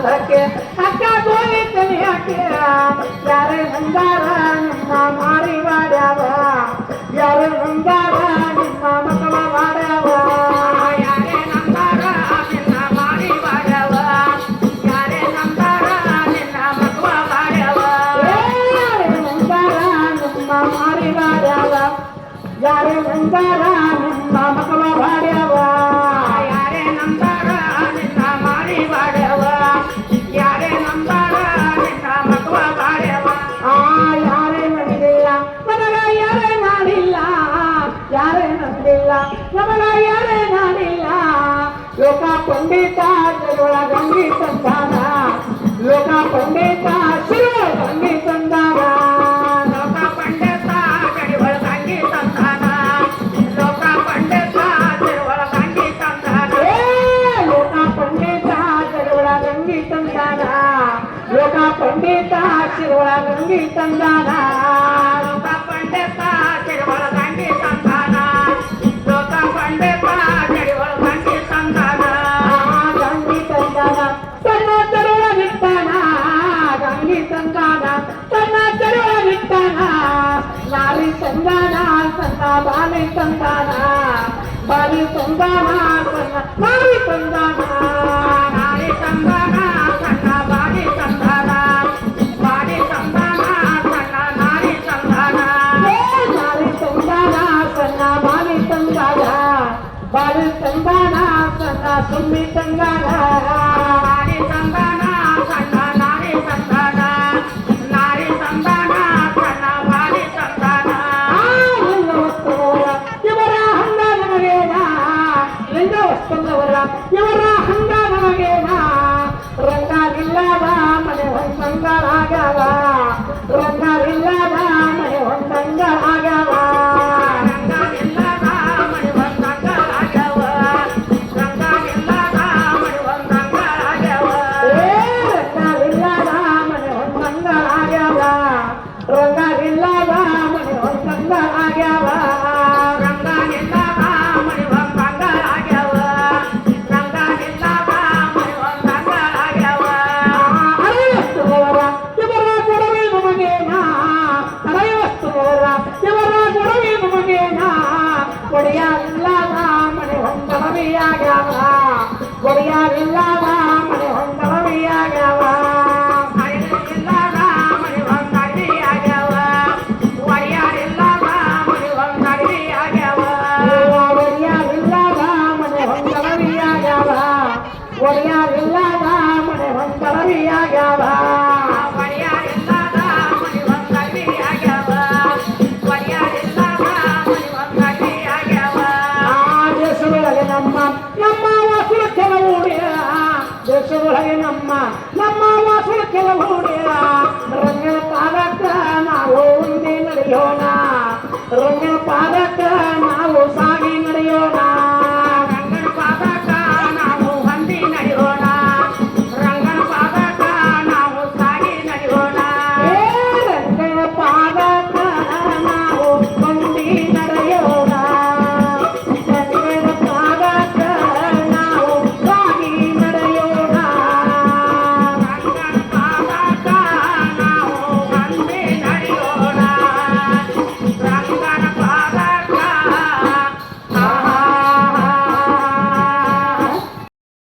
ಧಕ್ಕೆ ಅಕ್ಕ ಗೋಲಿ ತನಿ ಹಾಕಿ ಯಾರೇ ಬಂದಾರ ನಿಮ್ಮ ಮಾರಿ ಮಾಡ್ಯಾವ ಯಾರೇ ಬಂದಾರ ನಿಮ್ಮ ಮಕ್ಕಳ ಮಾಡ್ಯಾವ ಯಾರೇ ನಂಬಾರ ನಿನ್ನ ಮಾಡಿ ಬಾಡ್ಯವ ಯಾರೇ ನಂಬಾರ ನಿನ್ನ ಮಗುವ ಬಾಡ್ಯವ ಯಾರೇ ಬಂದಾರ ನಿಮ್ಮ ಮಾರಿ ಮಾಡ್ಯಾವ ಯಾರೇ ಬಂದಾರ ನಿಮ್ಮ ಮಕ್ಕಳ ಮಾಡ್ಯಾವ ಯಾರೇ ನಂಬಾರ ನಿನ್ನ ಮಾಡಿ ಬಾಡ್ಯವ ಯಾರೇ ನಂಬಾರ ನಿನ್ನ ಮಗುವ ಬಾಡ್ಯವ ಯಾರೇ ನಂಬಿಲ್ಲ ನಮಗ ಯಾರೇ ಮಾಡಿಲ್ಲ ಯಾರೇ ನಂಬಿಲ್ಲ ನಮಗ ಯಾರೇ ಮಾಡಿಲ್ಲ ಲೋಕ ಪಂಡಿತ ಜಗಳ ಗಂಗಿ ಸಂಧಾನ ಲೋಕ ಪಂಡಿತ ಶಿವ ಗಂಗಿ ಸಂಧಾನ ಲೋಕ ಪಂಡಿತ ಗಡಿವಳ ತಂಗಿ ಸಂತಾನ ಲೋಕ ಪಂಡಿತ ತಿರುವಳ ತಂಗಿ ಸಂತಾನ ಲೋಕ ಪಂಡಿತ ಜಗಳ ಗಂಗಿ ಸಂಧಾನ ಲೋಕ ಪಂಡಿತ ಶಿವ ಗಂಗಿ ಸಂಧಾನ ಲೋಕ ಪಂಡಿತ ತಿರುವಳ ತಂಗಿ ಸಂತಾನ ಲೋಕ ಪಂಡಿತ ಗಡಿವಳ ತಂಗಿ ಸಂತಾನ ಗಂಗಿ ಸಂಧಾನ ತನ್ನ ತರುಳ ನಿಟ್ಟಾನ ಗಂಗಿ ಸಂಧಾನ ತನ್ನ ತರುಳ ನಿಟ್ಟಾನ ನಾರಿ ಸಂಧಾನ ಸಣ್ಣ ಬಾಲಿ ಸಂಧಾನ ಬಾಲಿ ಸಂಧಾನ ಸಣ್ಣ ನಾರಿ ಸಂಧಾನ ನಾರಿ ಸಂತಾನ ಸಣ್ಣ ಬಾಡಿ ಸಂತಾನ ಬಾಡಿ ಸಂತಾನ ಸಣ್ಣ ನಾರಿ ಸಂತಾನ ನಾರಿ ಸಂಧಾನ ಸಣ್ಣ ಬಾಲಿ ಸಂಧಾನ ಬಾಲಿ ಸಂಧಾನ ಸಣ್ಣ ಸುಮ್ಮಿ ಸಂಧಾನ ನಾರಿ ಸಂತಾನ ಸಣ್ಣ ನಾರಿ ಸಂತಾನ ನಾರಿ ಸಂತಾನ ಸಣ್ಣ ಬಾಡಿ ಸಂತಾನ ಲಿಂಗ ವಸ್ತುವರ ಇವರ ಹಂಗ ನಮಗೇನ ಲಿಂಗ ವಸ್ತುವರ ಇವರ ಹಂಗ ನಮಗೇನ ರಂಗಾರಿಲ್ಲದ ಮನೆ ಹೊಂದಂಗಳಾಗವ ರಂಗಾರಿಲ್ಲದ ಮನೆ ಹೊಂದಂಗಳಾಗವ ರಂಗವಿಲ್ಲದ ಮಣಿ ಒಂದಂಗಳಾಗ್ಯವ ರಂಗವಿಲ್ಲದ ಮಣಿ ಒಂದಂಗಳಾಗ್ಯವ ರಂಗಾರಿಲ್ಲದ ಮನೆ ಹೊಂದಂಗಳಾಗವ ರಂಗಾರಿಲ್ಲದ ಮನೆ ಹೊಂದಂಗಳಾಗವ ರಂಗವಿಲ್ಲದ ಮಣಿ ಒಂದಂಗಳಾಗ್ಯವ ರಂಗವಿಲ್ಲದ ಮಣಿ ಒಂದಂಗಳಾಗ್ಯವ ಅರವತ್ತುವರ ಇವರ ಕೊಡವೆ ನಮಗೇನ ಅರವತ್ತುವರ ಇವರ ಕೊಡವೆ ನಮಗೇನ ಒಡೆಯಾರಿಲ್ಲದ ಮನೆ ಹೊಂದಳವಿಯಾಗವ ಒಡೆಯಾರಿಲ್ಲದ ಮನೆ ಹೊಂದಳವಿಯಾಗವ ಇಲ್ಲದ ಮಣಿ ಒಂದಡಿಯಾಗ್ಯವ ಒಡೆಯಾರಿಲ್ಲದ ಮಣಿ ಒಂದಡಿಯಾಗ್ಯವ ಒಡೆಯಾರಿಲ್ಲದ ಮನೆ ಹೊಂದಳವಿಯಾಗವ ಒಡೆಯಾರಿಲ್ಲದ ಮನೆ ಹೊಂದಳವಿಯಾಗವ ಒಡೆಯಾರಿಲ್ಲದ ಮಣಿ ಒಂದಡಿಯಾಗ್ಯವ ಒಡೆಯಾರಿಲ್ಲದ ಮಣಿ ಒಂದಡಿಯಾಗ್ಯವ ದೇಶದೊಳಗೆ ನಮ್ಮ ವಾಸುಳ ಕೆಲವೂಡಿಯ ದೇಶದೊಳಗೆ ನಮ್ಮ ವಾಸುಳ ಕೆಲವೂಡಿಯ ರಂಗನ ಪಾದಕ್ಕ ನಾವು ಒಂದೇ ನಡೆಯೋಣ ರಂಗನ ಪಾದಕ್ಕ ನಾವು